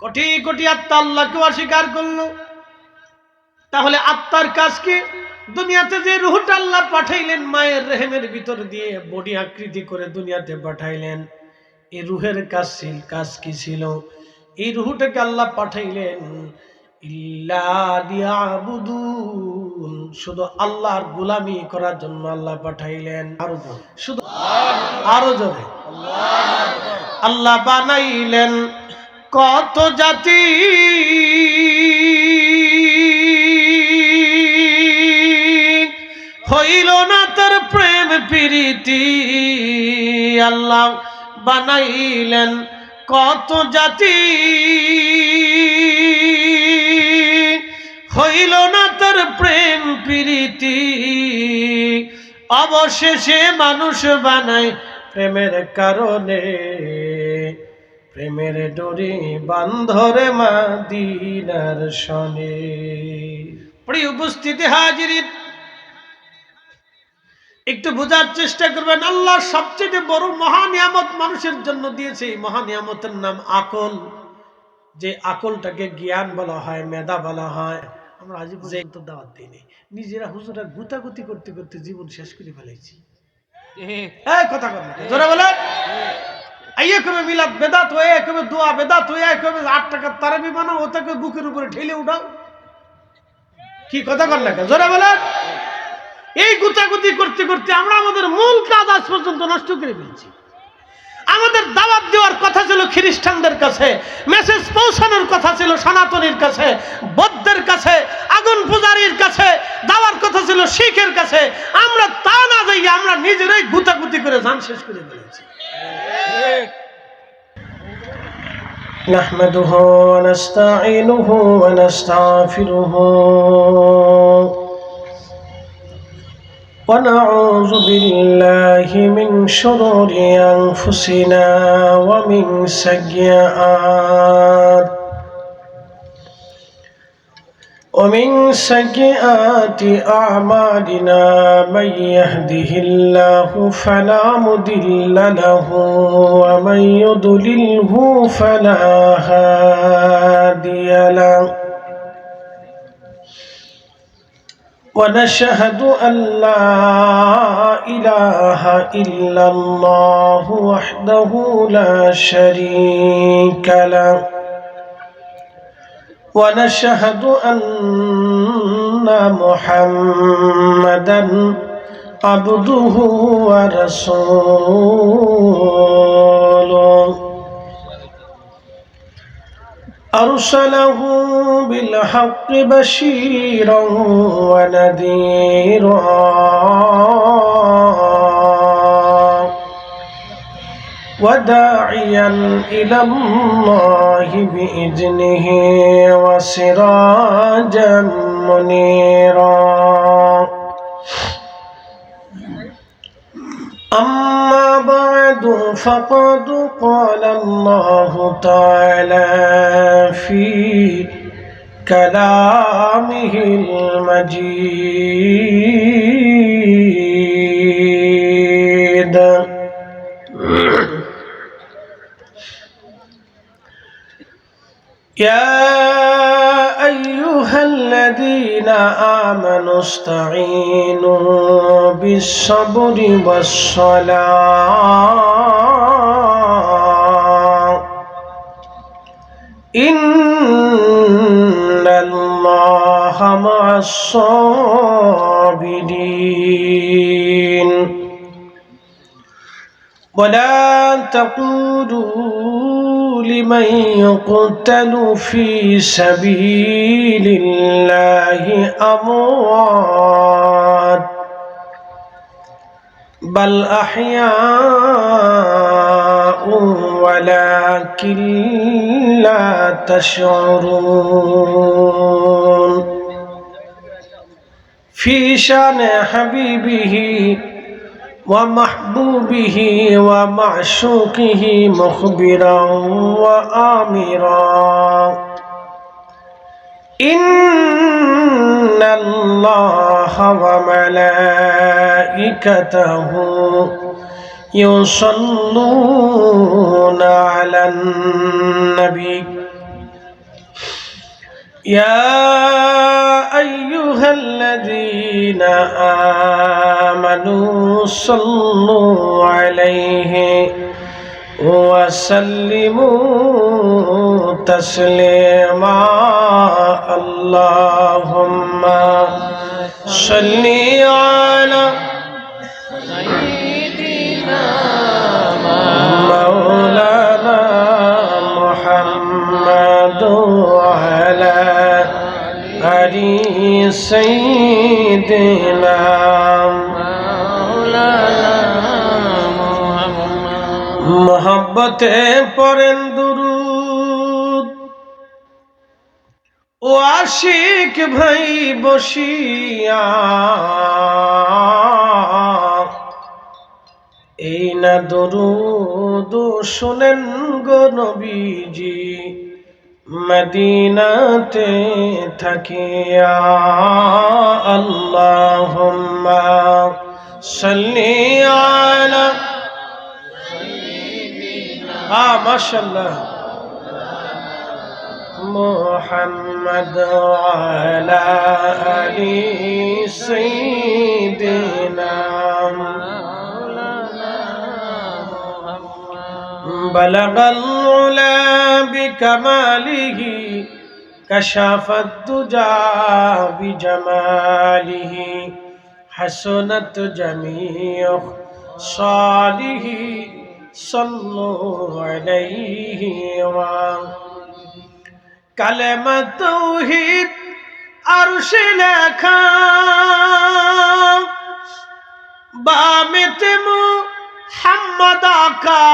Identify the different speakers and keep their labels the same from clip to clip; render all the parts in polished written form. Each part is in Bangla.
Speaker 1: কোটি কোটি আত্মা আল্লাহকে অস্বীকার করলো। তাহলে আত্মার কাজ কি? দুনিয়াতে যে রূহটা আল্লাহ পাঠাইলেন মায়ের রেহেমের ভিতর দিয়ে বডি আকৃতি করে দুনিয়াতে পাঠাইলেন, এই রূহের কাজ কি ছিল? এই রূহটাকে আল্লাহ পাঠাইলেন ইল্লা লিয়াবুদুন, শুধু আল্লাহর গোলামি করার জন্য আল্লাহ পাঠাইলেন। আরো জোরে আল্লাহ বানাইলেন কত জাতি, হইল না তার প্রেম প্রীতি। আল্লাহ বানাইলেন কত জাতি, হইল না তার প্রেম প্রীতি। অবশেষে মানুষ বানায় প্রেমের কারণে, প্রেমের ডোরি বান্ধরে মদিনার শনে। প্রিয় উপস্থিতি হাজিরিন, একটু বোঝার চেষ্টা করবেন। আল্লাহ সবচেয়ে বড় মহা নিয়ামত মানুষের জন্য দিয়েছে, এই মহা নিয়ামতের নাম আকল। যে আকলটাকে জ্ঞান বলা হয়, মেধা বলা হয়। আমরা আজ পর্যন্ত দাওয়াত দিইনি, নিজেরা হুজুরা গুতাগুতি করতে করতে জীবন শেষ করে ফেলেছি। কথা বলেন জোরে বলেন। আইয়ে কবে মিলাদ বেদাত হয়ে, কবে দোয়া বেদাত হয়ে, কবে 8 টাকার তারাবি বানাও, ওটাকে বুকের উপরে ঠেলে উঠাও। কি কথা বল না জোরে বলেন। এই গুতাগুতি করতে করতে আমরা আমাদের মূল কাজ আজ পর্যন্ত নষ্ট করে ফেলছি। আমাদের দাওয়াত দেওয়ার কথা ছিল খ্রিস্টানদের কাছে, মেসেজ পৌঁছানোর কথা ছিল সনাতনীর কাছে, বৌদ্ধের কাছে, আগুন পূজারীর কাছে, দেওয়ার কথা ছিল শিখের কাছে। আমরা তা না যাই, আমরা নিজেরাই গুতাগুতি করে জান শেষ করে ফেলেছি। নাহমাদুহু ওয়া নাস্তাঈনুহু ওয়া নাস্তাগফিরুহু ونعوذ بالله من شرور أنفسنا ومن سيئات أعمالنا، من يهده الله فلا مضل له ومن يضلله فلا هادي له، ونشهد أن لا إله إلا الله وحده لا شريك له، ونشهد أن محمدا عبده ورسوله، أرسله بالحق بشيرا ونذيرا وداعيا إلى الله بإذنه وسراجا منيرا. أما بعد فقد قال الله تعالى في كلامه المجيد: يا أيها الذين آمنوا استعينوا بالصبر والصلاة إن الله مع الصابرين. ولا تقولوا لمن يقتل في سبيل الله أموات بل أحياء ولكن لا تشعرون. في شان حبيبه ومحبوبه ومعشوقه مخبرا وآمرا: إن الله وملائكته يصلون على النبي يا أيها الذين آمنوا صلوا عليه وسلموا تسليما اللهم صل على سيدنا مولانا محمد وعلى آل سيدنا मोहब्बते पढ़ें दुरूद ओ आशिक भाई बसिया এই না দরুদ শুনেন গো নবীজি মদিনাতে থাকিয়া আল্লাহুম্মা সাল্লি আলা মাশাআল্লাহ মুহাম্মদ ওয়ালা আলি সাইয়্যিদিনা বালাগাল উলা বিকামালিহি কাশাফাত দুজা বিজামালিহি হাসানাত জামিউ সালিহি صلوا عليه كلمة توحيد عرش لكا بامت محمد آقا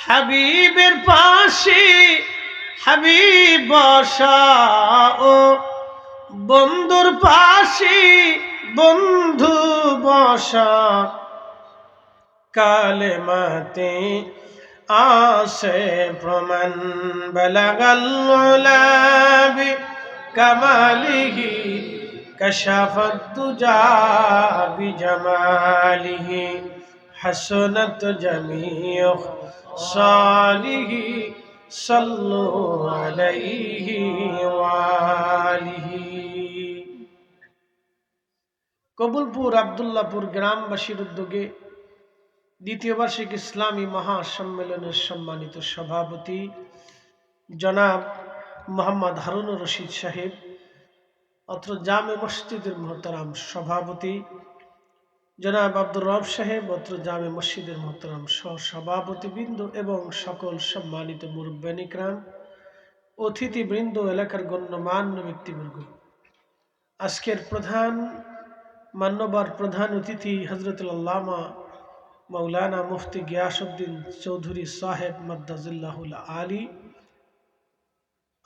Speaker 1: হাবিবের পাশে হাবিব বসা ও বন্ধুর পাশে বন্ধু বসা কালেমাতে আসে প্রমাণ বালাগাল উলা বিকামালিহি কাশাফাত দুজা বিজামালিহি হাসানাত জামিউ সালিহি সাল্লু আলাইহি ওয়া আলিহি। কবুলপুর আব্দুল্লাহপুর গ্রামবাসীর উদ্যোগে দ্বিতীয় বার্ষিক ইসলামী মহাসম্মেলনের সম্মানিত সভাপতি জনাব মোহাম্মদ হারুনুর রশিদ সাহেব, অত্র জামে মসজিদের মোহতারাম সভাপতি জনাব আব্দুর রব সাহেব, অত্র জামে মসজিদের মোহতারাম সভাপতিবৃন্দ এবং সকল সম্মানিত মুরব্বিয়ান ইকরাম, অতিথিবৃন্দ, এলাকার গণ্যমান্য ব্যক্তিবর্গ, আজকের মান্যবর প্রধান অতিথি হযরতুল আল্লামা মৌলানা মুফতি গিয়াসউদ্দিন চৌধুরী সাহেব মাদ্দাজিল্লাহুল আলী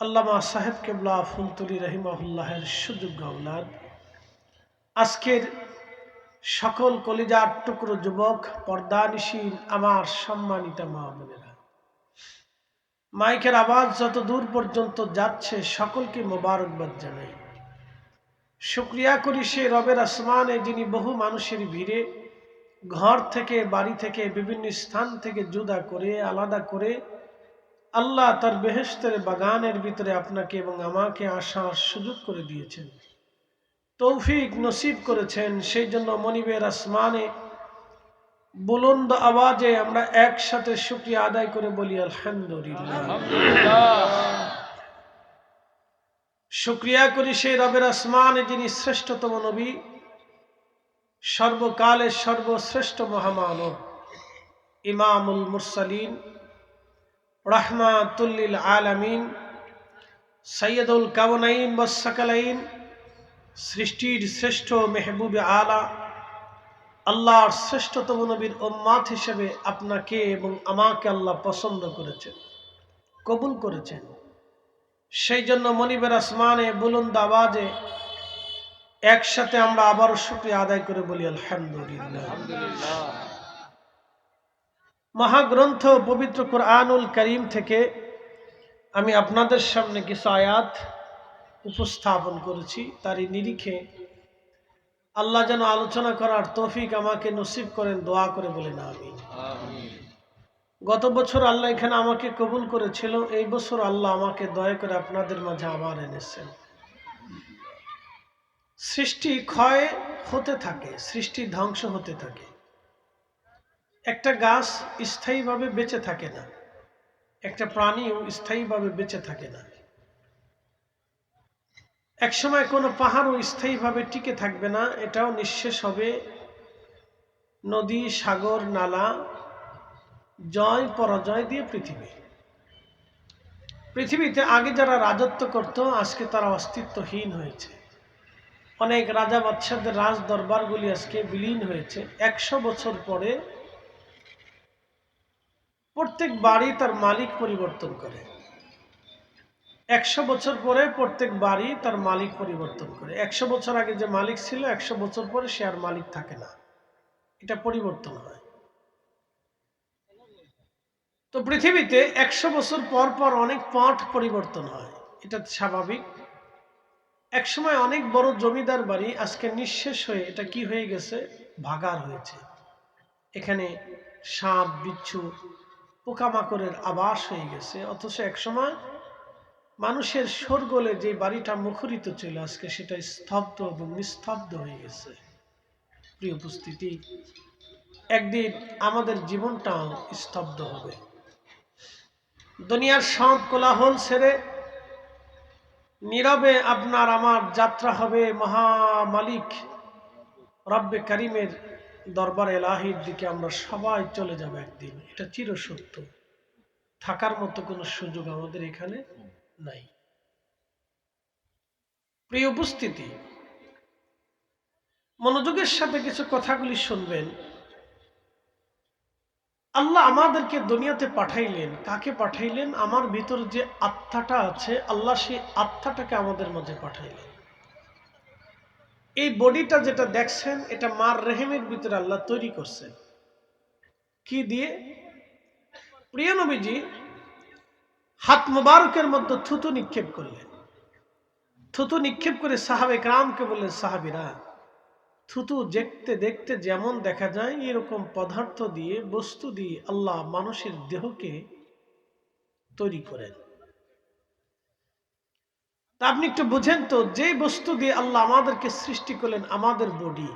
Speaker 1: আল্লামা সাহেব কেবলা ফুলতলি রহিমাহুল্লাহের সুযোগ্য আওলাদ, আজকের সকল কলিজার টুকরো যুবক, পর্দানিশীন আমার সম্মানিত মা বোনেরা, মাইকের আওয়াজ যত দূর পর্যন্ত যাচ্ছে সকলকে মোবারকবাদ জানাই। শুকরিয়া করি সে রবের আসমানে যিনি বহু মানুষের ভিড়ে ঘর থেকে, বাড়ি থেকে, বিভিন্ন স্থান থেকে জুদা করে, আলাদা করে আল্লাহ তার বেহেশতের বাগানের ভিতরে আপনাকে এবং আমাকে আসার সুযোগ করে দিয়েছেন, তৌফিক নসিব করেছেন। সেই জন্য মনিবের আসমানে বুলন্দ আওয়াজে আমরা একসাথে শুকরিয়া আদায় করে বলি আলহামদুলিল্লাহ। শুকরিয়া করি সেই রবের আসমানে যিনি শ্রেষ্ঠতম নবী, সর্বকালের সর্বশ্রেষ্ঠ মহামানব, ইমামুল মুরসালিন, রাহমাতুল লিল আলামিন, সাইয়্যিদুল কাওনাইন ওয়াস সাকালাইন, সৃষ্টির শ্রেষ্ঠ মেহবুবে আলা, আল্লাহর শ্রেষ্ঠতম নবীর উম্মাত হিসেবে আপনাকে এবং আমাকে আল্লাহ পছন্দ করেছেন, কবুল করেছেন। সেই জন্য মনিবের আসমানে বুলন্দ আওয়াজে একসাথে আমরা আবারও শুকরিয়া আদায় করে বলি আলহামদুলিল্লাহ। মহাগ্রন্থ পবিত্র কুরআনুল কারীম থেকে আমি আপনাদের সামনে কিছু আয়াত উপস্থাপন করেছি, তারই নিরিখে আল্লাহ যেন আলোচনা করার তৌফিক আমাকে নসিব করেন, দোয়া করে বলেন আমিন। গত বছর আল্লাহ এখানে আমাকে কবুল করেছিল, এই বছর আল্লাহ আমাকে দয়া করে আপনাদের মাঝে আবার এনেছেন। সৃষ্টি ক্ষয় হতে থাকে, সৃষ্টি ধ্বংস হতে থাকে। একটা গাছ স্থায়ীভাবে বেঁচে থাকে না, একটা প্রাণীও স্থায়ীভাবে বেঁচে থাকে না। একসময় কোনো পাহাড়ও স্থায়ীভাবে টিকে থাকবে না, এটাও নিঃশেষ হবে। নদী, সাগর, নালা, জয় পরাজয় দিয়ে পৃথিবীতে আগে যারা রাজত্ব করত আজকে তারা অস্তিত্বহীন হয়েছে। অনেক রাজা বাদশাদের রাজ দরবারগুলি আজকে বিলীন হয়েছে। 100 বছর পরে প্রত্যেক বাড়ি তার মালিক পরিবর্তন করে। 100 বছর পরে প্রত্যেক বাড়ি তার মালিক পরিবর্তন করে। 100 বছর আগে যে মালিক ছিল 100 বছর পরে সে আর মালিক থাকে না, এটা পরিবর্তন হয়। তো পৃথিবীতে 100 বছর পর পর অনেক পথ পরিবর্তন হয়, এটা স্বাভাবিক। একসময় অনেক বড় জমিদার বাড়ি আজকে নিঃশেষ হয়ে এটা কি হয়ে গেছে, ভাগার হয়েছে। এখানে সাপ, বিচ্ছু, পোকামাকড়ের আবাস হয়ে গেছে। অথচ একসময় মানুষের শোরগোলে যে বাড়িটা মুখরিত ছিল আজকে সেটা স্তব্ধ এবং নিস্তব্ধ হয়ে গেছে। প্রিয় উপস্থিতি, একদিন আমাদের জীবনটাও স্তব্ধ হবে। দুনিয়ার সব কোলাহল ছেড়ে নীরবে আপনার আমার যাত্রা হবে মহামালিক রব্বে কারিমের দরবার এলাহির দিকে। আমরা সবাই চলে যাব একদিন, এটা চিরসত্য। থাকার মতো কোনো সুযোগ আমাদের এখানে নাই। প্রিয় উপস্থিতি, মনোযোগের সাথে কিছু কথাগুলি শুনবেন। আল্লাহ আমাদেরকে দুনিয়াতে পাঠাইলেন, কাকে পাঠাইলেন? আমার ভিতর যে আত্মাটা আছে, আল্লাহ সেই আত্মাটাকে আমাদের মাঝে পাঠাইলেন। এই বডিটা যেটা দেখছেন এটা মার রেহেমের ভিতরে আল্লাহ তৈরি করছেন। কি দিয়ে? প্রিয় নবীজি হাত মুবারকের মধ্যে থুতু নিক্ষেপ করলেন। থুতু নিক্ষেপ করে সাহাবে کرامকে বললেন, সাহাবীরা, থুতু দেখতে দেখতে যেমন দেখা যায় এরকম পদার্থ দিয়ে, বস্তু দিয়ে আল্লাহ মানুষের দেহকে তৈরি করেন। তা আপনি একটু বুঝেন তো, যে বস্তু দিয়ে আল্লাহ আমাদেরকে সৃষ্টি করলেন, আমাদের বডি,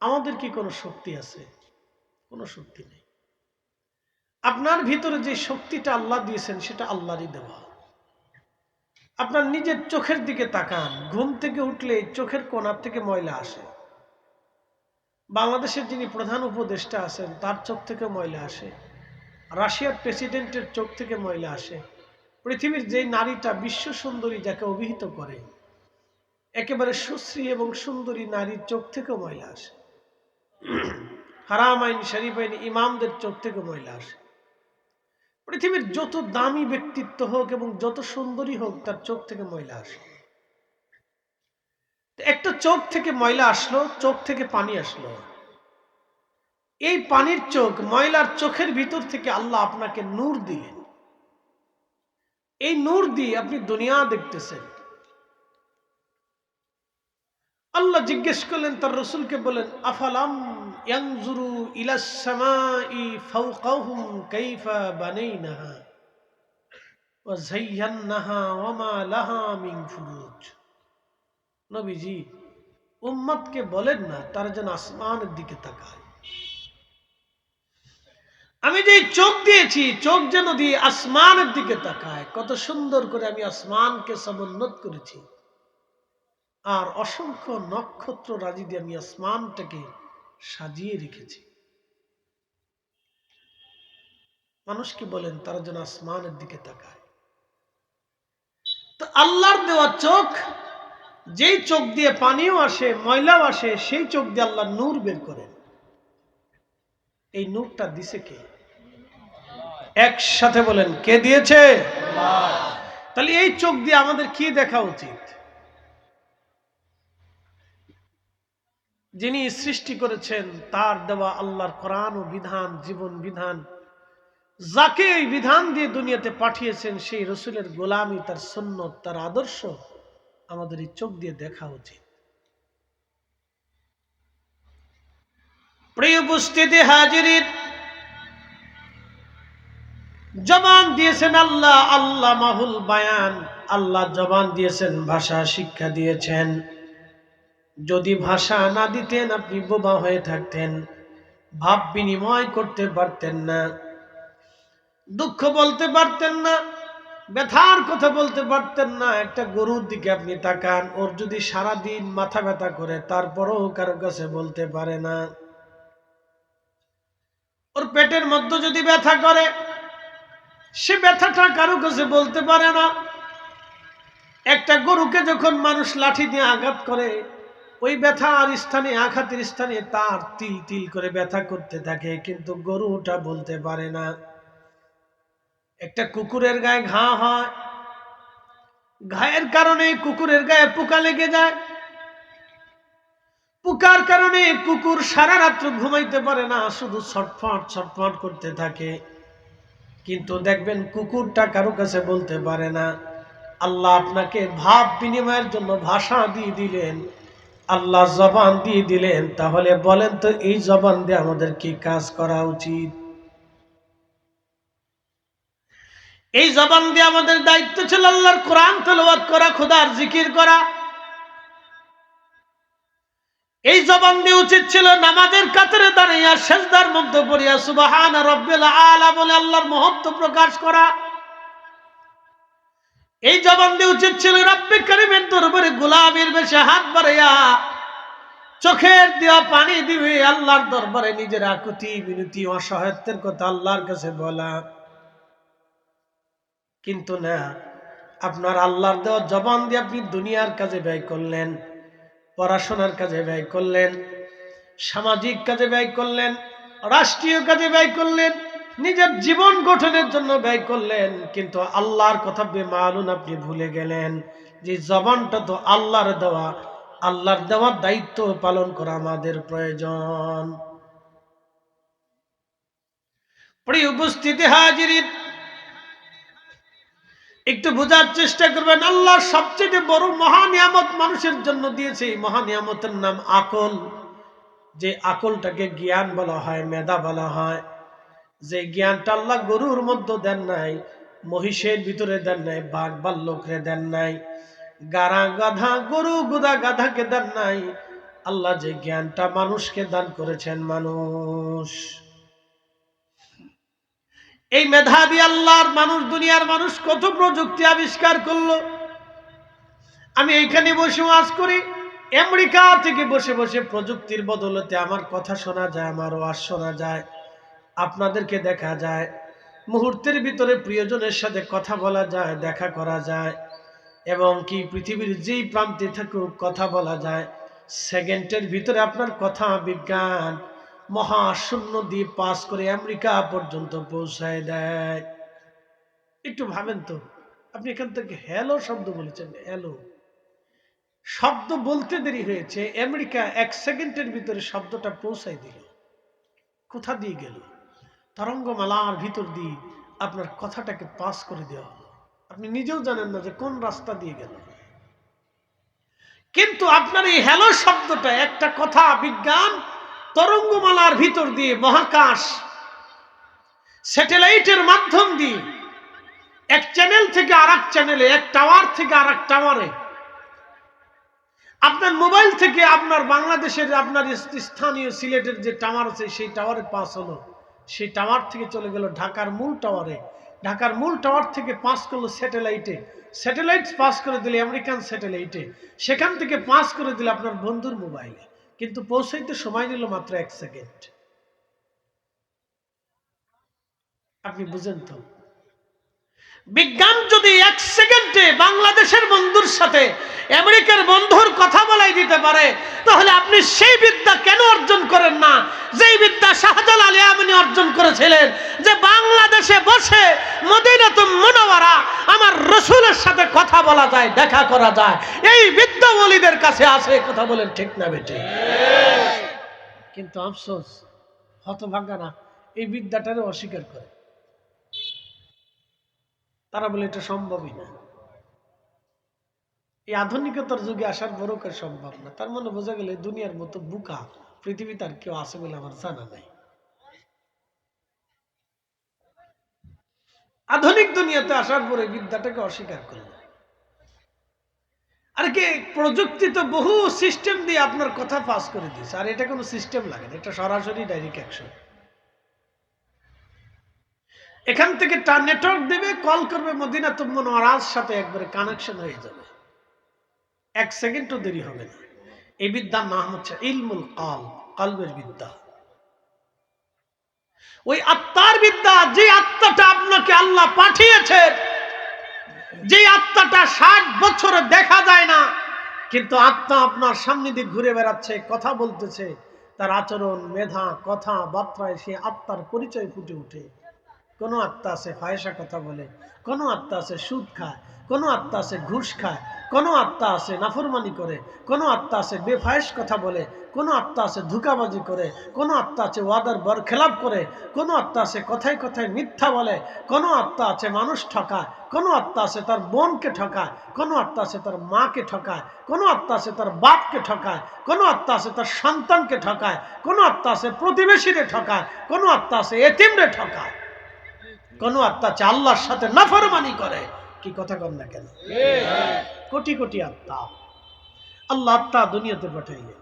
Speaker 1: আমাদের কি কোনো শক্তি আছে? কোনো শক্তি নেই। আপনার ভিতরে যে শক্তিটা আল্লাহ দিয়েছেন সেটা আল্লাহরই দেওয়া। আপনার নিজের চোখের দিকে তাকান, ঘুম থেকে উঠলে চোখের কোণার থেকে ময়লা আসে। বাংলাদেশের যিনি প্রধান উপদেষ্টা আছেন তার চোখ থেকে ময়লা আসে, রাশিয়ার প্রেসিডেন্টের চোখ থেকে ময়লা আসে, পৃথিবীর যেই নারীটা বিশ্ব সুন্দরী যাকে অভিহিত করে, একেবারে সুশ্রী এবং সুন্দরী নারীর চোখ থেকে ময়লা আসে। হারাম আইন, শরীফ আইন, ইমামদের চোখ থেকে ময়লা আসে। পৃথিবীর যত দামি ব্যক্তিত্ব হোক এবং যত সুন্দরী হোক তার চোখ থেকে ময়লা আসে। একটা চোখ থেকে ময়লা আসলো, চোখ থেকে পানি আসলো। এই পানির চোখ, ময়লার চোখের ভিতর থেকে আল্লাহ আপনাকে নূর দিলেন। এই নূর দিয়ে আপনি দুনিয়া দেখতেছেন। আল্লাহ জিজ্ঞেস করলেন তার রাসূলকে, বলেন, আফালাম ইয়ানজুরু ইলাস সামাই ফাওকাহুম কাইফা বানাইনাহা ওয়া যায়্যানাহা ওয়া মা লাহা মিন ফুরুজ। নবীজি, উম্মতকে বলেন না তারা যেন আসমানের দিকে তাকায়। আমি যে চোখ দিয়েছি, চোখ যেন দিয়ে আসমানের দিকে তাকায়। কত সুন্দর করে আমি আসমানকে সমুন্নত করেছি, আর অসংখ্য নক্ষত্র রাজি দিয়ে আমি আসমানটাকে সাজিয়ে রেখেছি। মানুষকে বলেন তারা যেন আসমানের দিকে তাকায়। তো আল্লাহর দেওয়া চোখ, যেই চোখ দিয়ে পানিও আসে, ময়লাও আসে, সেই চোখ দিয়ে আল্লাহ নূর বের করেন। এই নূরটা দিছে কে? একসাথে বলেন, কে দিয়েছে? তাহলে এই চোখ দিয়ে আমাদের কি দেখা উচিত? যিনি সৃষ্টি করেছেন তার দেওয়া আল্লাহর কোরআন ও বিধান, জীবন বিধান, যাকে এই বিধান দিয়ে দুনিয়াতে পাঠিয়েছেন সেই রসুলের গোলামি, তার সুন্নত, তার আদর্শ আমাদের এই চোখ দিয়ে দেখা উচিত। প্রিয় উপস্থিতি হাজিরিন, জবান দিয়েছেন আল্লাহ, আল্লাহ মাহুল বায়ান, আল্লাহ জবান দিয়েছেন, ভাষা শিক্ষা দিয়েছেন। যদি ভাষা না দিতেন আপনি বোবা হয়ে থাকতেন, ভাব বিনিময় করতে পারতেন না, দুঃখ বলতে পারতেন না, ব্যথার কথা বলতে পারতেন না। একটা গরুর দিকে আপনি তাকান, ওর যদি সারাদিন মাথা ব্যথা করে তারপরেও কারো কাছে বলতে পারে না। ওর পেটের মধ্যে যদি ব্যথা করে সে ব্যথাটা কারো কাছে বলতে পারে না। একটা গরুকে যখন মানুষ লাঠি দিয়ে আঘাত করে, ওই ব্যথার স্থানে, আঘাতের স্থানে তার তিল তিল করে ব্যথা করতে থাকে, কিন্তু গরুটা বলতে পারে না। একটা কুকুরের গায়ে ঘা হয়, ঘায়ের কারণে কুকুরের গায়ে পোকা লেগে যায়, পোকার কারণে কুকুর সারা রাত্র ঘুমাইতে পারে না, শুধু ছটফট ছটফট করতে থাকে, কিন্তু দেখবেন কুকুরটা কারো কাছে বলতে পারে না। আল্লাহ আপনাকে ভাব বিনিময়ের জন্য ভাষা দিয়ে দিলেন, আল্লাহ জবান দিয়ে দিলেন, তাহলে বলেন তো এই জবান দিয়ে আমাদের কি কাজ করা উচিত? এই জবান দিয়ে আমাদের দায়িত্ব ছিল আল্লাহর কোরআন তেলাওয়াত করা, খোদার জিকির করা। এই জবান দিয়ে উচিত ছিল নামাজের কাতারে দাঁড়িয়ে সেজদার মধ্যে পড়িয়া সুবহান রাব্বিল আলা বলে আল্লাহর মহত্ব প্রকাশ করা। এই জবান দিয়ে উচিত ছিল রব্বে কারীমের দরবারে গোলামের বেশে হাত বাড়াইয়া চোখের দেওয়া পানি দিবে আল্লাহর দরবারে নিজের আকুতি বিনতি অসহায়ত্বের কথা আল্লাহর কাছে বলা। কিন্তু না, আপনার আল্লাহর দেওয়া জবান দিয়ে আপনি দুনিয়ার কাজে ব্যয় করলেন, পড়াশোনার কাজে ব্যয় করলেন, সামাজিক কাজে ব্যয় করলেন, রাষ্ট্রীয় কাজে ব্যয় করলেন, নিজের জীবন গঠনের জন্য ব্যয় করলেন, কিন্তু আল্লাহর কথা বেমালুম আপনি ভুলে গেলেন যে জবানটা তো আল্লাহর দেওয়া, আল্লাহর দেওয়ার দায়িত্ব পালন করা আমাদের প্রয়োজন। প্রিয় উপস্থিতি হাজিরিন, একটু বোঝার চেষ্টা করবেন, আল্লাহর সবচেয়ে বড় মহা নিয়ামত মানুষের জন্য দিয়েছে, এই মহা নিয়ামতের নাম আকল। যে আকলটাকে জ্ঞান বলা হয়, মেধা বলা হয়, যে জ্ঞানটা আল্লাহ গরুর মধ্যে দেন নাই, মহিষের ভিতরে দেন নাই, বাঘ ভাল্লুকরে দেন নাই, গাড়া গাধা গরু গুদা গাধাকে দেন নাই, আল্লাহ যে জ্ঞানটা মানুষকে দান করেছেন, মানুষ এই মেধাবী আল্লাহর মানুষ, দুনিয়ার মানুষ কত প্রযুক্তি আবিষ্কার করলো। আমি এইখানে বসে ওয়াজ করি, আমেরিকা থেকে বসে বসে প্রযুক্তির বদলতে আমার কথা শোনা যায়, আমার ওয়াজ শোনা যায়, আপনাদেরকে দেখা যায়, মুহূর্তের ভিতরে প্রিয়জনের সাথে কথা বলা যায়, দেখা করা যায়, এবং কি পৃথিবীর যেই প্রান্তে থাকুক কথা বলা যায়। সেকেন্ডের ভিতরে আপনার কথা বিজ্ঞান মহাশূন্য দিয়ে পাস করে আমেরিকা পর্যন্ত পৌঁছায় দেয়। একটু ভাবেন তো, আপনি এখান থেকে হ্যালো শব্দ বলেছেন, হ্যালো শব্দ বলতে দেরি হয়েছে, আমেরিকা 1 সেকেন্ডের ভিতরে শব্দটা পৌঁছায় দিল। কোথা দিয়ে গেল? তরঙ্গমালার ভিতর দিয়ে আপনার কথাটাকে পাস করে দেওয়া হলো, আপনি নিজেও জানেন না যে কোন রাস্তা দিয়ে গেল। কিন্তু আপনার এই হ্যালো শব্দটা, একটা কথা বিজ্ঞান তরঙ্গমালার ভিতর দিয়ে, মহাকাশ স্যাটেলাইটের মাধ্যম দিয়ে, এক চ্যানেল থেকে আরেক চ্যানেলে, এক টাওয়ার থেকে আরেক টাওয়ারে, আপনার মোবাইল থেকে আপনার বাংলাদেশের, আপনার স্থানীয় সিলেটের যে টাওয়ার আছে সেই টাওয়ারে পাস হলো, সেই টাওয়ার থেকে চলে গেল ঢাকার মূল টাওয়ারে, ঢাকার মূল টাওয়ার থেকে পাস করলো স্যাটেলাইটে, স্যাটেলাইট পাস করে দিলে আমেরিকান স্যাটেলাইটে, সেখান থেকে পাস করে দিলে আপনার বন্ধুর মোবাইলে, কিন্তু পৌঁছাইতে সময় নিল মাত্র 1 সেকেন্ড। আপনি বুঝেন তো, বিজ্ঞান যদি 1 সেকেন্ডে বাংলাদেশের বন্ধুর সাথে আমেরিকার বন্ধুর কথা বলাই দিতে পারে, তাহলে আপনি সেই বিদ্যা কেন অর্জন করেন না যেই বিদ্যা শাহজালাল ইয়ামানি অর্জন করেছিলেন, যে বাংলাদেশে বসে মদিনাতুল মুনাওয়ারা আমার রাসূলের সাথে কথা বলা যায়, দেখা করা যায়। এই বিদ্যা ওলিদের কাছে আছে, কথা বলেন ঠিক না বেটে? কিন্তু আফসোস, হতভাগারা এই বিদ্যাটারে অস্বীকার করে, তারা বলে এটা সম্ভবই না, এই আধুনিকতার যুগে আসার বড় করে সম্ভব না। তার মানে বোঝা গেল দুনিয়ার মতো বুকা পৃথিবীতে আর কেউ আছে বলে আমার জানা নাই। আধুনিক দুনিয়াতে আসার পরে বিদ্যাটাকে অস্বীকার করলো। আর কি প্রযুক্তি তো বহু সিস্টেম দিয়ে আপনার কথা পাস করে দিয়েছে, আর এটা কোনো সিস্টেম লাগে না, এটা সরাসরি ডাইরেক্ট অ্যাকশন। এখান থেকে নেটওয়ার্ক দেবে, কল করবে মদিনাতুল মুনাওয়ারার সাথে, একবারে কানেকশন হয়ে যাবে, 1 সেকেন্ডও দেরি হবে না। এই বিদ্যার নাম হচ্ছে ইলমুল কলব, কলবের বিদ্যা। ওই আত্মার বিদ্যা, যে আত্মাটা আপনাকে আল্লাহ পাঠিয়েছে, যে আত্মাটা 60 বছরে দেখা যায় না, কিন্তু আত্মা আপনার সামনে দিয়ে ঘুরে বেড়াচ্ছে, কথা বলতেছে, তার আচরণ, মেধা, কথা বার্তায় সে আত্মার পরিচয় ফুটে ওঠে। কোনো আত্মা আছে ফায়সা কথা বলে, কোনো আত্মা আছে সুদ খায়, কোনো আত্মা আছে ঘুষ খায়, কোনো আত্মা আছে নাফরমানি করে, কোনো আত্মা আছে বেফায়েশ কথা বলে, কোনো আত্মা আছে ধোঁকাবাজি করে, কোনো আত্মা আছে ওয়াদার বরখেলাপ করে, কোনো আত্মা আছে কথায় কথায় মিথ্যা বলে, কোনো আত্মা আছে মানুষ ঠকায়, কোনো আত্মা আছে তার বোনকে ঠকায়, কোনো আত্মা আছে তার মাকে ঠকায়, কোনো আত্মা আছে তার বাপকে ঠকায়, কোনো আত্মা আছে তার সন্তানকে ঠকায়, কোনো আত্মা আছে প্রতিবেশীরে ঠকায়, কোনো আত্মা আছে এতিমরে ঠকায়, কোন আত্মা আছে আল্লাহর সাথে নাফরমানি করে। কি কথা কন না কেন? কোটি কোটি আত্মা আল্লাহ আত্মা দুনিয়াতে পাঠাইলেন।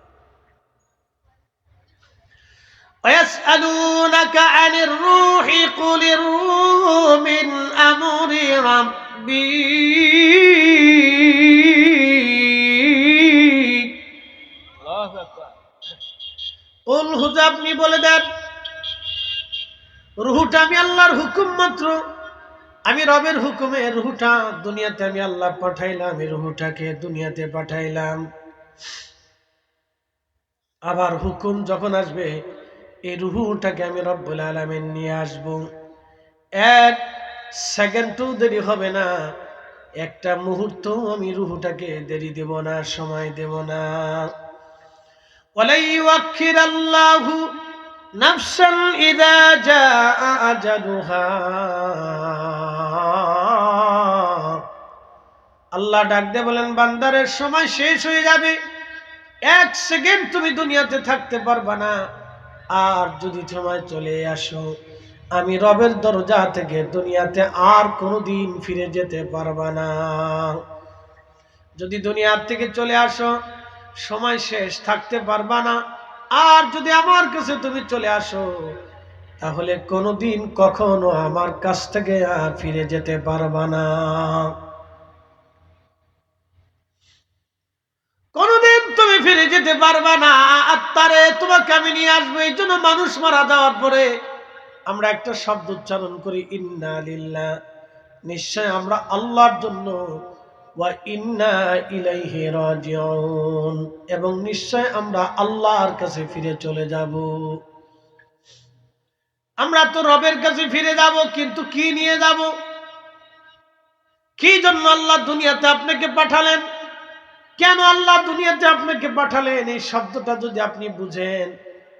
Speaker 1: ويسألونك عن الروح قل الروح من أمر ربي قل হুজুর আপনি বলে দেন, রূহটা আমি আল্লাহর হুকুম মাত্র, আমি রবের হুকুমে রূহটা দুনিয়াতে আমি আল্লাহ পাঠাইলাম, এই রূহটাকে দুনিয়াতে পাঠাইলাম। আবার হুকুম যখন আসবে, এই রূহটাকে আমি রব্বুল আলামিন নিয়ে আসব। 1 সেকেন্ডও দেরি হবে না, একটা মুহূর্ত আমি রূহটাকে দেরি দেব না, সময় দেব না। ওয়ালাই ইউআখিরাল্লাহু নাফসান ইযা জাআ আজালুহা, আল্লাহ ডাক দিয়ে বলেন, বান্দারের সময় শেষ হয়ে যাবে, 1 সেকেন্ড তুমি দুনিয়াতে থাকতে পারবা না। আর যদি সময় চলে আসো, আমি রবের দরজা থেকে দুনিয়াতে আর কোনোদিন ফিরে যেতে পারবা না। যদি দুনিয়ার থেকে চলে আসো, সময় শেষ, থাকতে পারবা না। আর যদি আমার কাছে তুমি চলে আসো, তাহলে কোনোদিন কখনো আমার কাছ থেকে আর ফিরে যেতে পারবা না। কোনোদিন তুমি ফিরে যেতে পারবা না। আত্মারে তোমাকে আমি নিয়ে আসবো। এই জন্য মানুষ মারা যাওয়ার পরে আমরা একটা শব্দ উচ্চারণ করি, ইন্না লিল্লাহ, নিশ্চয় আমরা আল্লাহর জন্য, ওয়া ইন্না ইলাইহি রাজিউন, এবং নিশ্চয় আমরা আল্লাহর কাছে ফিরে চলে যাব। আমরা তো রবের কাছে ফিরে যাব, কিন্তু কি নিয়ে যাব? কি জন্য আল্লাহ দুনিয়াতে আপনাকে পাঠালেন? কেন আল্লাহ দুনিয়াতে আপনাকে পাঠালেন? এই শব্দটা যদি আপনি বুঝেন,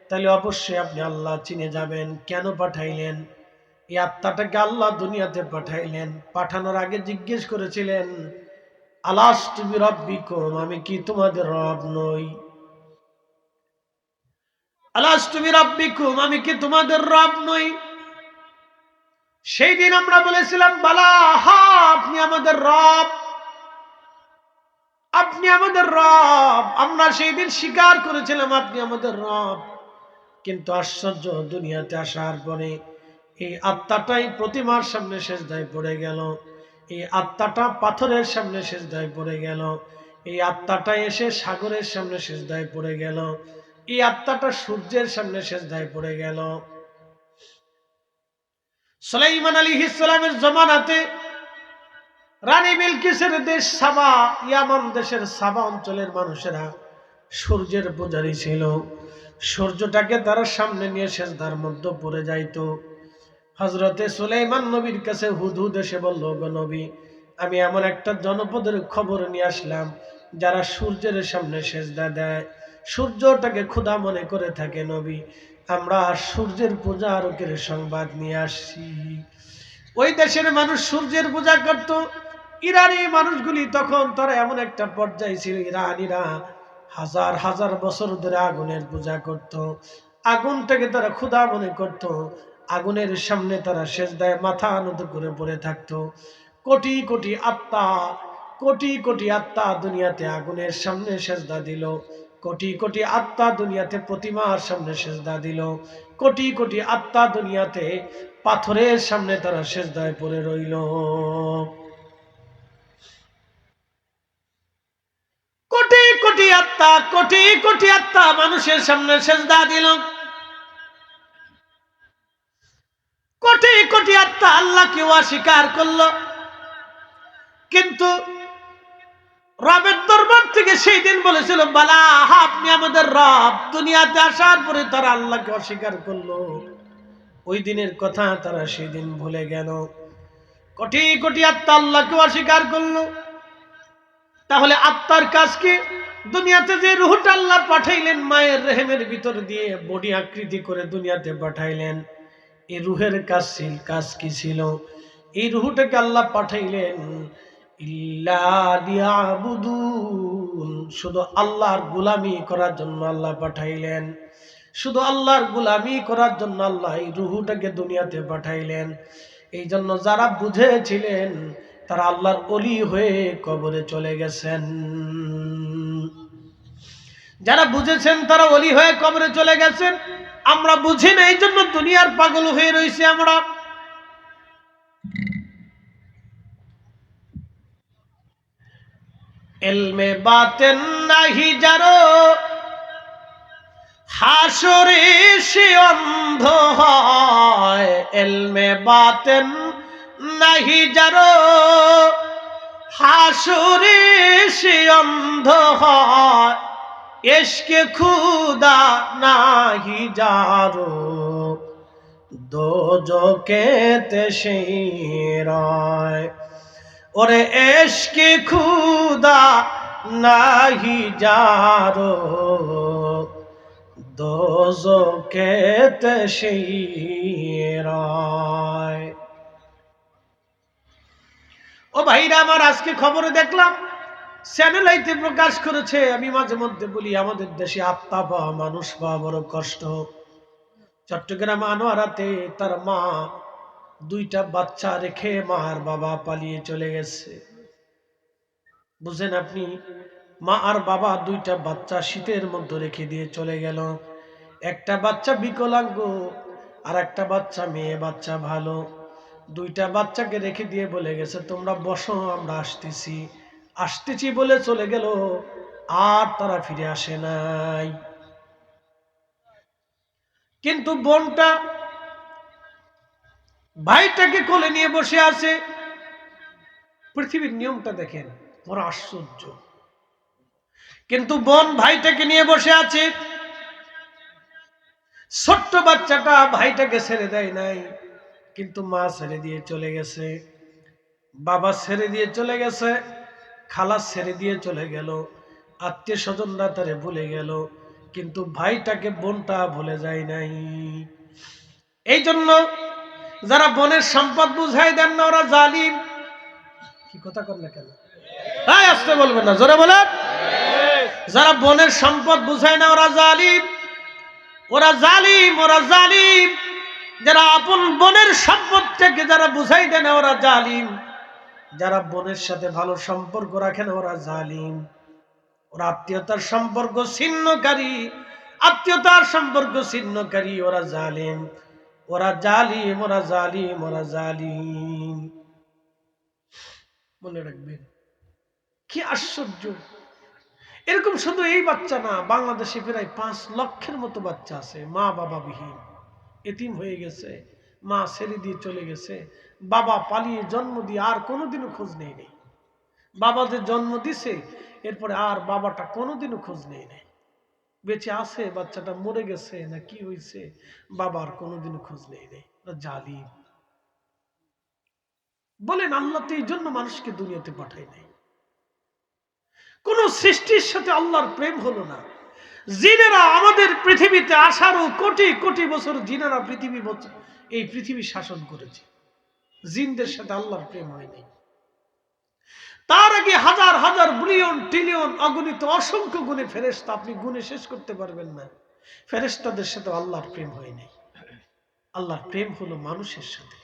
Speaker 1: তাহলে অবশ্যই আপনি আল্লাহ চিনে যাবেন। কেন পাঠাইলেন? এই আত্মাটাকে আল্লাহ দুনিয়াতে পাঠাইলেন। পাঠানোর আগে জিজ্ঞেস করেছিলেন, আলাস্তু বিরাব্বিকুম, আমি কি তোমাদের রব নই? আলাস্তু বিরাব্বিকুম, আমি কি তোমাদের রব নই? সেই দিন আমরা বলেছিলাম, বালা, হা, আপনি আমাদের রব, আপনি আমাদের রব। আমরা সেই দিন স্বীকার করেছিলাম আপনি আমাদের রব। কিন্তু আশ্চর্য, দুনিয়াতে আসার পরে এই আত্মাটাই প্রতিমার সামনে সেজদায় পড়ে গেল, এই আত্মাটা পাথরের সামনে সেজদায় পড়ে গেল, এই আত্মাটা এসে সাগরের সামনে সেজদায় পড়ে গেল, এই আত্মাটা সূর্যের সামনে সেজদায় পড়ে গেল। সুলাইমান আলাইহিস সালামের জমানাতে রানী বিলকিসের দেশ সাবা, ইয়ামান দেশের সাবা অঞ্চলের মানুষেরা সূর্যের পূজারী ছিল। সূর্যটাকে তারা সামনে নিয়ে সেজদার মধ্যে পড়ে যাইত। হযরতে সুলাইমান নবীর কাছে হুদহুদ এসে বলল, গো নবী, আমি এমন একটা জনপদের খবর নিয়ে আসলাম যারা সূর্যের সামনে সেজদা দেয়, সূর্যটাকে খোদা মনে করে থাকে। নবী, আমরা সূর্যের পূজারকের সংবাদ নিয়ে আসছি। ওই দেশের মানুষ সূর্যের পূজা করত। ইরানি মানুষগুলি তখন তারা এমন একটা পর্যায়ে ছিল, ইরানিরা হাজার হাজার বছর ধরে আগুনের পূজা করত, আগুনটাকে তারা খোদা মনে করত। আগুনের সামনে তারা সেজদায় মাথা নত করে পড়ে থাকতো। কোটি কোটি আত্মা, কোটি কোটি আত্মা দুনিয়াতে আগুনের সামনে সেজদা দিল, কোটি কোটি আত্মা দুনিয়াতে প্রতিমার সামনে সেজদা দিল, কোটি কোটি আত্মা দুনিয়াতে পাথরের সামনে তারা সেজদায় পড়ে রইল। কোটি কোটি আত্মা, কোটি কোটি আত্মা মানুষের সামনে সেজদা দিল, কোটি কোটি আত্মা আল্লাহকে অস্বীকার করলো। কিন্তু রবের দরবার থেকে সেই দিন বলেছিল বালা আপনি আমাদের রব, দুনিয়াতে আসার পরে তারা আল্লাহকে অস্বীকার করলো। ওই দিনের কথা তারা সেই দিন ভুলে গেল। কোটি কোটি আত্মা আল্লাহকে অস্বীকার করলো। তাহলে আত্মার কাজ কি? দুনিয়াতে যে রূহটা আল্লাহ পাঠাইলেন মায়ের রেহেমের ভিতর দিয়ে বডি আকৃতি করে দুনিয়াতে পাঠাইলেন, এই রুহের কাজ কি ছিল? এই রুহটাকে আল্লাহ পাঠাইলেন ইল্লা লিয়াবুদুন, শুধু আল্লাহর গোলামি করার জন্য আল্লাহ পাঠাইলেন। শুধু আল্লাহর গোলামি করার জন্য আল্লাহ এই রুহটাকে দুনিয়াতে পাঠাইলেন। এই জন্য যারা বুঝেছিলেন তারা আল্লাহর ওলি হয়ে কবরে চলে গেছেন। যারা বুঝেছেন তারা ওলি হয়ে কবরে চলে গেছেন। আমরা বুঝি না, এই জন্য দুনিয়ার পাগল হয়ে রয়েছে আমরা। ইলমে বাতেন নাহি যারো, হাসরে সে অন্ধ হয়। ইলমে বাতেন নাহি যারো, হাসরে সে অন্ধ হয়। ইশকে খুদা নাহি যারো, দোজখেতে সে রয়। ওরে ইশকে খুদা নাহি যারো, দোজখেতে সে রয়। ও ভাইরা আমার, আজকে খবরে দেখলাম চ্যানেলাইতে প্রকাশ করেছে। আমি মাঝে মধ্যে বলি আমাদের দেশে আত্মা পাওয়া, মানুষ পাওয়া বড় কষ্ট। চট্টগ্রাম আনোয়ারাতে তার মা দুইটা বাচ্চা রেখে মার বাবা পালিয়ে চলে গেছে। বুঝেন আপনি, মা আর বাবা দুইটা বাচ্চা শীতের মধ্যে রেখে দিয়ে চলে গেল। একটা বাচ্চা বিকলাঙ্গ আর একটা বাচ্চা মেয়ে বাচ্চা ভালো। দুইটা বাচ্চাকে রেখে দিয়ে বলে গেছে তোমরা বসো, আমরা আসতেছি বলে চলে গেল। আর তারা ফিরে আসে নাই। কিন্তু বোনটা ভাইটাকে কোলে নিয়ে বসে আছে। পৃথিবীর নিয়মটা দেখেন, বড় আশ্চর্য। কিন্তু বোন ভাইটাকে নিয়ে বসে আছে। ছোট্ট বাচ্চাটা ভাইটাকে ছেড়ে দেয় নাই, কিন্তু মা ছেড়ে দিয়ে চলে গেছে, বাবা ছেড়ে দিয়ে চলে গেছে, খালা ছেড়ে দিয়ে চলে গেল, আত্মীয় স্বজনরা তারে ভুলে গেল, কিন্তু ভাইটাকে বোনটা ভুলে যায় নাই। এই জন্য যারা বোনের সম্পদ বুঝাই দেন না ওরা জালিম। কি কথা কর না কেন? আসতে বলবেন না, জোরে বলেন। যারা বোনের সম্পদ বুঝায় না ওরা জালিম, ওরা জালিম, ওরা জালিম। যারা আপন বোনের সম্পদটাকে যারা বুঝাই দেন ওরা জালিম। যারা বোনের সাথে ভালো সম্পর্ক রাখে না ওরা জালিম। ওরা আত্মীয়তার সম্পর্ক ছিন্নকারী, আত্মীয়তার সম্পর্ক ছিন্নকারী, ওরা জালিম, ওরা জালিম, ওরা জালিম, ওরা জালিম। মনে রাখবেন, কি আশ্চর্য। এরকম শুধু এই বাচ্চা না, বাংলাদেশে প্রায় 5 লক্ষের মতো বাচ্চা আছে মা বাবা বিহীন, এতিম হয়ে গেছে, মা ছেড়ে দিয়ে চলে গেছে, বাবা পালিয়ে জন্ম দিয়ে আর কোনোদিনও খোঁজ নেই নেই। বাবা যে জন্ম দিছে এরপরে আর বাবাটা কোনোদিনও খোঁজ নেই নেই, বেঁচে আছে, বাচ্চাটা মরে গেছে না কি হয়েছে, বাবার কোনোদিনও খোঁজ নেই নেই। জালিম। বলেন আল্লাহ তো এই জন্য মানুষকে দুনিয়াতে পাঠায় নাই। কোন সৃষ্টির সাথে আল্লাহর প্রেম হলো না। জিনেরা আমাদের পৃথিবীতে আসারও কোটি কোটি বছর জিনেরা এই পৃথিবী শাসন করেছে। জিনদের সাথে আল্লাহর প্রেম হয়নি। তার আগে হাজার হাজার বিলিয়ন ট্রিলিয়ন অগণিত অসংখ্য গুণে ফেরেশতা, আপনি গুণে শেষ করতে পারবেন না। ফেরেশতাদের সাথে আল্লাহর প্রেম হয়নি। আল্লাহর প্রেম হলো মানুষের সাথে।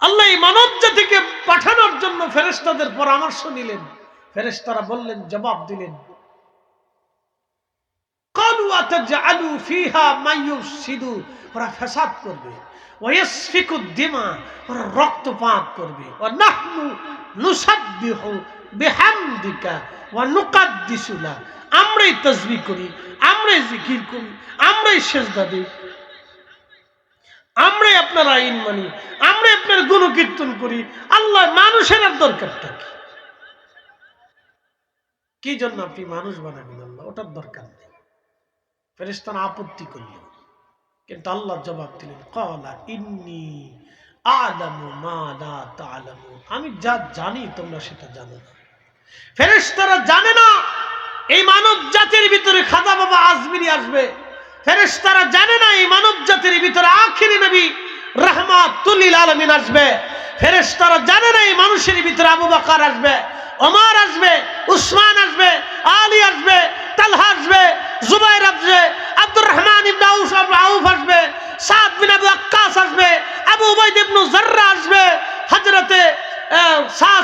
Speaker 1: আল্লাহ এই মানব জাতিকে পাঠানোর জন্য ফেরেশতাদের পরামর্শ নিলেন। ফেরেশতারা বললেন, জবাব দিলেন, ক্বালু আতাজআলু ফিহা মান ইউফসিদু, ওরা ফাসাদ করবে, ওয়া ইয়াসফিকু দিমা, ওরা রক্তপাত করবে, ওয়া নাহনু নুসাব্বিহু বিহামদিকা ওয়া নুকাদ্দিসু লাক, আমরাই তাসবিহ করি, আমরাই জিকির করি, আমরাই সিজদা দিই, আমরাই আপনার আইন মানি, আমরাই আপনার গুণকীর্তন করি। আল্লাহ, মানুষের আর দরকারটা কি? কি জন্য আপনি মানুষ বানাবেন আল্লাহ? ওটার দরকার নেই। ফেরেশতারা আপত্তি করল, কিন্তু আল্লাহ জবাব দিলেন, ক্বালা ইন্নী আ'লামু মা লা তা'লামুন, আমি যা জানি তোমরা সেটা জানো না। ফেরেশতারা জানে না এই মানব জাতির ভিতরে খাজা বাবা আজমিরি আসবে। ফেরেশতারা জানে না এই মানব জাতির ভিতরে আখিরি নবী রাহমাতুল লিল আলামিন আসবে। ফেরেশতারা জানে না এই মানুষের ভিতরে আবু বকর আসবে, ওমর আসবে, উসমান আসবে, আলী আসবে, তালহা আসবে, জুবাইর আসবে, আব্দুর রহমান ইবনে আউফ আসবে, সাদ বিন আবু ওয়াক্কাস আসবে, আবু উবাইদা ইবনে জাররা আসবে, হযরতে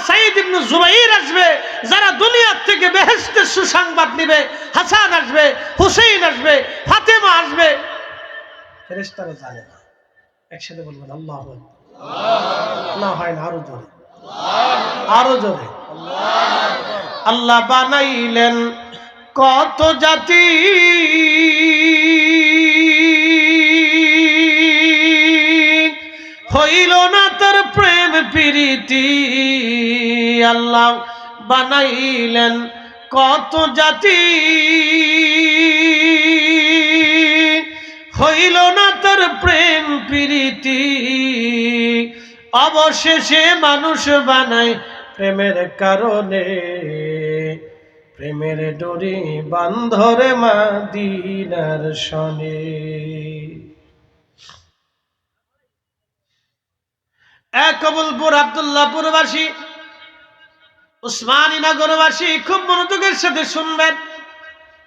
Speaker 1: সাঈদ ইবনে জুবাইর আসবে, যারা দুনিয়া থেকে বেহেশতের সুসংবাদ নেবে। হাসান আসবে, হুসাইন আসবে, ফাতেমা আসবে। ফেরেশতারা জানে না। একসাথে বলবেন আল্লাহু আকবার। না হয় না, আরো জোরে, আরো জোরে। আল্লাহ বানাইলেন কত জাতি, হইল না তার প্রেম প্রীতি। আল্লাহ বানাইলেন কত জাতি, হইল না তার প্রেম প্রীতি। অবশেষে মানুষ বানায় প্রেমের কারণে, প্রেমের ডোরি বান্ধরে মদিনার শনে। কবুলপুর আব্দুল্লাহপুরবাসী, উসমানী নগরবাসী খুব মনোযোগের সাথে শুনবেন।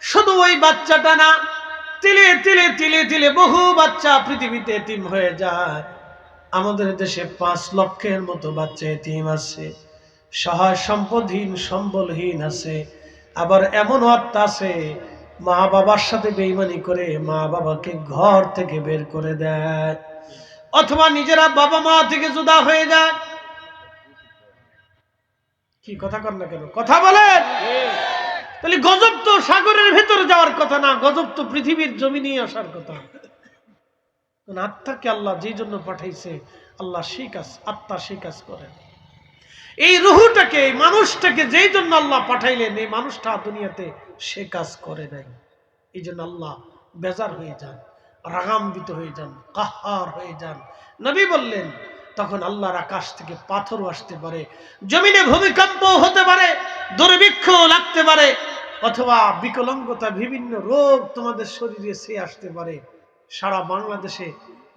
Speaker 1: শুধু ওই বাচ্চাটা না, তিলে তিলে তিলে তিলে বহু বাচ্চা পৃথিবীতে এতিম হয়ে যায়। আমাদের দেশে 5 লক্ষের মতো বাচ্চা এতিম আছে, সহায় সম্পদহীন সম্বলহীন আছে। আবার এমন অর্থ আছে মা বাবার সাথে বেঈমানি করে মা বাবাকে ঘর থেকে বের করে দেয়, অথবা নিজেরা বাবা মা থেকে জুদা হয়ে যায়। কি কথা কর না কেন? কথা বলেন। তাহলে গজব তো সাগরের ভেতরে যাওয়ার কথা না, গজব তো পৃথিবীর জমিনে আসার কথা। আত্মাকে আল্লাহ যে জন্য পাঠাইছে, আল্লাহ সেই কাজ, আত্মা সেই কাজ করেন। এই রুহুটাকে, এই মানুষটাকে যেই জন্য আল্লাহ পাঠাইলেন, এই মানুষটা দুনিয়াতে সে কাজ করে নাই। এই জন্য আল্লাহ বেজার হয়ে যান, রাগান্বিত হয়ে যান, কাহার হয়ে যান। নবী বললেন তখন আল্লাহর আকাশ থেকে পাথরও আসতে পারে, জমিনে ভূমিকম্প হতে পারে, দুর্ভিক্ষ লাগতে পারে, অথবা বিকলাঙ্গতা, বিভিন্ন রোগ তোমাদের শরীরে সে আসতে পারে। সারা বাংলাদেশে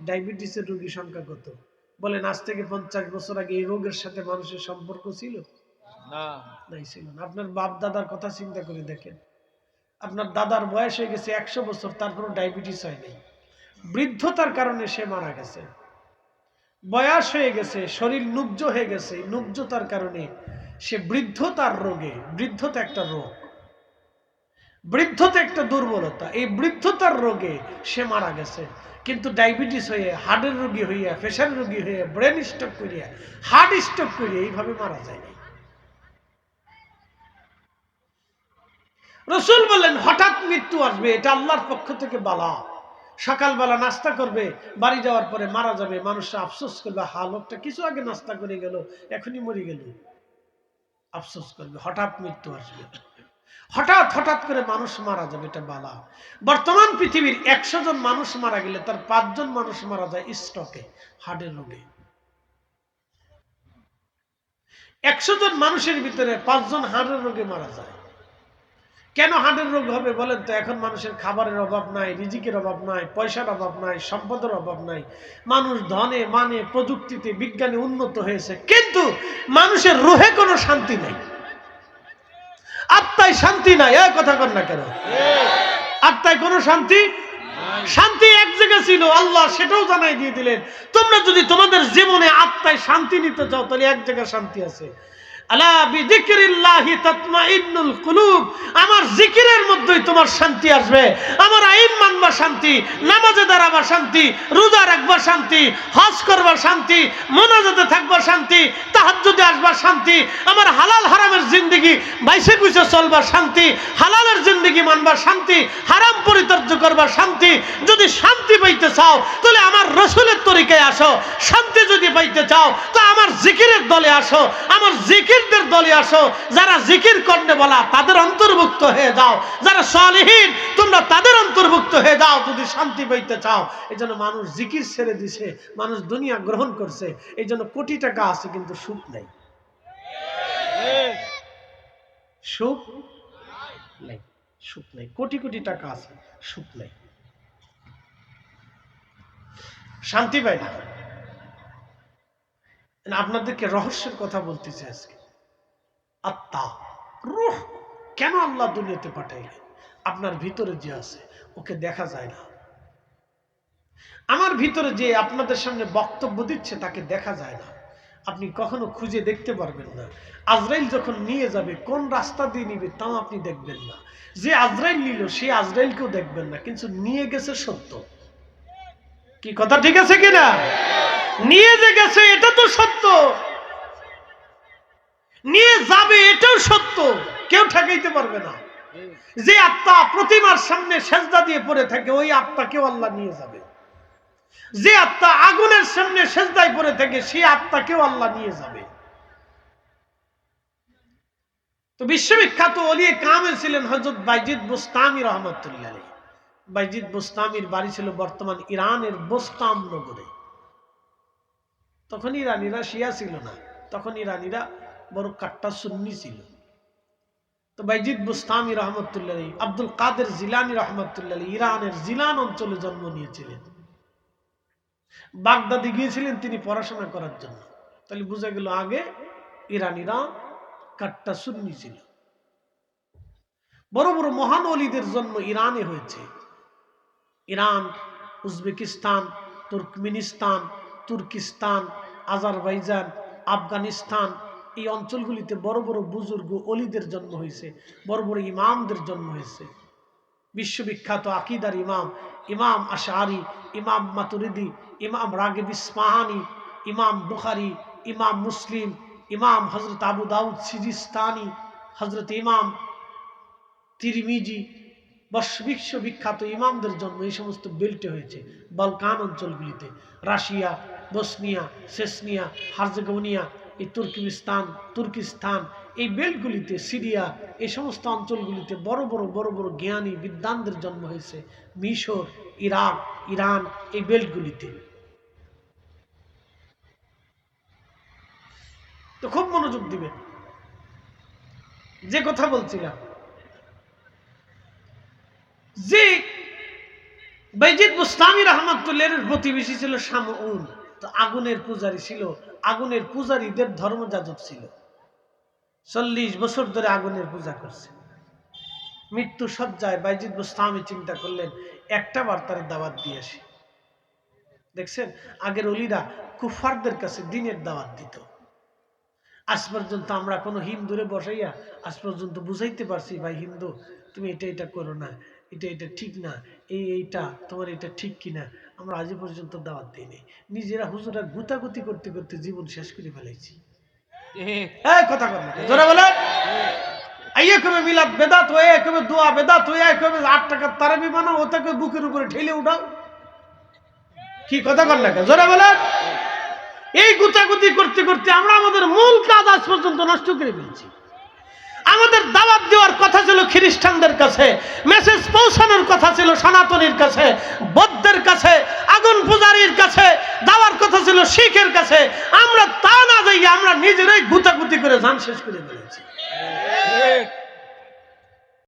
Speaker 1: ডায়াবেটিসের রোগী সংখ্যা কত? বলেন, আজ থেকে 50 বছর আগে এই রোগের সাথে মানুষের সম্পর্ক ছিল না? নাই, ছিল না। আপনার বাপ দাদার কথা চিন্তা করে দেখেন, আপনার দাদার বয়স হয়ে গেছে 100 বছর, তারপরও ডায়াবেটিস হয় নাই। বৃদ্ধতার কারণে সে মারা গেছে। বয়স হয়ে গেছে, শরীর নুব্জ হয়ে গেছে, নুব্জতার কারণে সে বৃদ্ধতার রোগে, বৃদ্ধতা একটা রোগ, বৃদ্ধতা একটা দুর্বলতা, এই বৃদ্ধতার রোগে সে মারা গেছে। কিন্তু ডায়াবেটিস হয়ে, হার্টের রোগী হইয়া, প্রেশার রোগী হইয়া, ব্রেন স্ট্রোক করিয়া, হার্ট স্ট্রোক করিয়া এইভাবে মারা যায় না। রাসূল বললেন হঠাৎ মৃত্যু আসবে, এটা আল্লাহর পক্ষ থেকে বালা। সকালবেলা নাস্তা করবে, বাড়ি যাওয়ার পরে মারা যাবে, মানুষরা আফসোস করবে, হা লোকটা কিছু আগে নাস্তা করে গেল, এখনই মরে গেল, আফসোস করবে। হঠাৎ মৃত্যু আসবে, হঠাৎ হঠাৎ করে মানুষ মারা যাবে, এটা বালা। বর্তমান পৃথিবীর 100 জন মানুষ মারা গেলে তার 5 জন মানুষ মারা যায় স্ট্রোকে, হার্টের রোগে। 100 জন মানুষের ভিতরে 5 জন হার্টের রোগে মারা যায়। কেন হার্টের রোগ হবে বলেন তো? এখন মানুষের খাবারের অভাব নাই, রিজিকের অভাব নাই, পয়সার অভাব নাই, সম্পদের অভাব নাই। মানুষ ধনে মানে প্রযুক্তিতে বিজ্ঞানে উন্নত হয়েছে, কিন্তু মানুষের রুহে কোনো শান্তি নাই, আত্মায় শান্তি নাই। এই কথা কর না কেন? আত্মায় কোনো শান্তি, শান্তি এক জায়গায় ছিল, আল্লাহ সেটাও জানাই দিয়ে দিলেন। তোমরা যদি তোমাদের জীবনে আত্মায় শান্তি নিতে চাও তাহলে এক জায়গায় শান্তি আছে, আলা বিযিকরিল্লাহি তাতমাইন্নুল কুলুব, আমার জিকিরের মধ্যেই তোমার শান্তি আসবে। আমার আইন মানবা শান্তি, নামাজে দাঁড়াবা শান্তি, রোজা রাখবা শান্তি, হজ করবা শান্তি, মুনাজাতে থাকবা শান্তি, তাহাজ্জুদে আসবা শান্তি, আমার হালাল হারামের জিন্দেগি বাইসে কুইসে চলবা শান্তি, হালালের জিন্দেগি মানবা শান্তি, হারাম পরিত্যাজ্য করবা শান্তি। যদি শান্তি পাইতে চাও তাহলে আমার রাসূলের তরিকায় আসো, শান্তি যদি পাইতে চাও তো আমার জিকিরের দলে আসো, আমার জিকির দলে আসো। যারা জিকির করতে বলা তাদের অন্তর্ভুক্ত হয়ে যাও, যারা সালেহীন তোমরা তাদের অন্তর্ভুক্ত হয়ে যাও যদি শান্তি পাইতে চাও। এই জন্য মানুষ জিকির ছেড়ে দিছে, মানুষ দুনিয়া গ্রহণ করছে, এই জন্য কোটি টাকা আছে কিন্তু সুখ নেই, সুখ নেই, সুখ নেই। কোটি কোটি টাকা আছে, সুখ নেই, শান্তি পায় না। আপনাদেরকে রহস্যের কথা বলতেছে আজকে। আত্মা, রূহ কেন আল্লাহ দুনিয়াতে পাঠাইলেন? আপনার ভিতরে যে আছে ওকে দেখা যায় না। আমার ভিতরে যে আপনাদের সামনে বক্তব্য দিচ্ছে তাকে দেখা যায় না, আপনি কখনো খুঁজে দেখতে পারবেন না। আজরাইল যখন নিয়ে যাবে কোন রাস্তা দিয়ে নিবে তাও আপনি দেখবেন না। যে আজরাইল নিল সে আজরাইলকেও দেখবেন না, কিন্তু নিয়ে গেছে সত্য। কি কথা ঠিক আছে কিনা? নিয়ে যে গেছে এটা তো সত্য, নিয়ে যাবে এটাও সত্য, কেউ ঠেকাইতে পারবে না। যে আত্মা প্রতিমার সামনে সেজদা দিয়ে পড়ে থাকে ওই আত্মাকেও আল্লাহ নিয়ে যাবে। যে আত্মা আগুনের সামনে সেজদায় পড়ে থাকে সেই আত্মাকেও আল্লাহ নিয়ে যাবে। তো বিশ্ববিখ্যাত ওলিয়ে কামেল ছিলেন হযরত বাইজিদ বুস্তামি রহমাতুল্লাহ আলাইহি। বাইজিদ বুস্তামির বাড়ি ছিল বর্তমান ইরানের বোস্তাম নগরে। তখন ইরানিরা শিয়া ছিল না, তখন ইরানিরা বড় কাট্টা সুন্নি ছিল। তো বাইজিদ বুস্তামি রহমাতুল্লাহ আলাইহি আব্দুল কাদের জিলানী রহমাতুল্লাহ আলাইহি ইরানের জিলান অঞ্চলে জন্ম নিয়েছিলেন। বাগদাদে গিয়েছিলেন তিনি পড়াশোনা করার জন্য। তাহলে বোঝা গেল আগে ইরানিরা কাট্টা সুন্নি ছিল। বড় বড় মহান ওলিদের জন্ম ইরানে হয়েছে। Iran, Uzbekistan, Turkmenistan, Turkestan, Azerbaijan, Afghanistan, এই অঞ্চলগুলিতে বড় বড় বুজুর্গ ওলিদের জন্ম হয়েছে, বড় বড় ইমামদের জন্ম হয়েছে। বিশ্ববিখ্যাত আকীদার ইমাম, ইমাম আশআরী, ইমাম মাতুরিদি, ইমাম রাগিব ইসফাহানি, ইমাম বুখারী, ইমাম মুসলিম, ইমাম হযরত আবু দাউদ সিজিস্তানি, হযরত ইমাম তিরমিজি, বিশ্ববিখ্যাত ইমামদের জন্ম এই সমস্ত বেল্টে হয়েছে বালকান অঞ্চলগুলিতে। রাশিয়া, বসনিয়া, চেচনিয়া, হার্জেগোভিনা, এই তুর্কিস্তান, এই বেল্টগুলিতে, সিরিয়া, এই সমস্ত অঞ্চলগুলিতে বড় বড় জ্ঞানী বিদ্বানদের জন্ম হয়েছে। মিশর, ইরাক, ইরান, এই বেল্টগুলিতে। তো খুব মনোযোগ দিবেন, যে কথা বলছিলাম যে বাইজিদ বুস্তামি রহমাতুল্লাহর প্রতিবেশী ছিল শামউন। তো আগুনের পূজারী ছিল, আগুনের পূজারীদের ধর্মযাজক ছিল। 40 বছর ধরে আগুনের পূজা করছে। মৃত্যু সজ্জায় বাইজিদ বুস্তামি চিন্তা করলেন একটা বার তার দাওয়াত দিয়ে আসি। দেখছেন আগের ওলিরা কুফারদের কাছে দিনের দাওয়াত দিত। আজ পর্যন্ত আমরা কোনো হিন্দুরে বসাইয়া আজ পর্যন্ত বুঝাইতে পারছি ভাই হিন্দু তুমি এটা করো না, এটা ঠিক না, এইটা তোমার এটা ঠিক কিনা, আমরা আজ পর্যন্ত দাওয়াত দিই নাই। নিজেরা হুজুরা গুতাগুতি করতে করতে জীবন শেষ করে ফেলাইছি। কথা জোরে বলে কবে মিলাদ বেদাত হয়ে, কবে দোয়া বেদাত হয়ে, কবে 8 টাকার তারাবি বানাও, ওটাকে বুকের উপরে ঠেলে উঠাও। কি কথা কর না জোরে বলে। এই গুতাগুতি করতে করতে আমরা আমাদের মূল কাজ আজ পর্যন্ত নষ্ট করে ফেলছি। আমাদের দাওয়াত দেওয়ার কথা ছিল খ্রিস্টানদের কাছে, মেসেজ পৌঁছানোর কথা ছিল সনাতনীর কাছে, বৌদ্ধের কাছে, আগুন পূজারীর কাছে, দেওয়ার কথা ছিল শিখের কাছে। আমরা তা না যাই আমরা নিজেরাই গুতাগুতি করে জান শেষ করে ফেলেছি।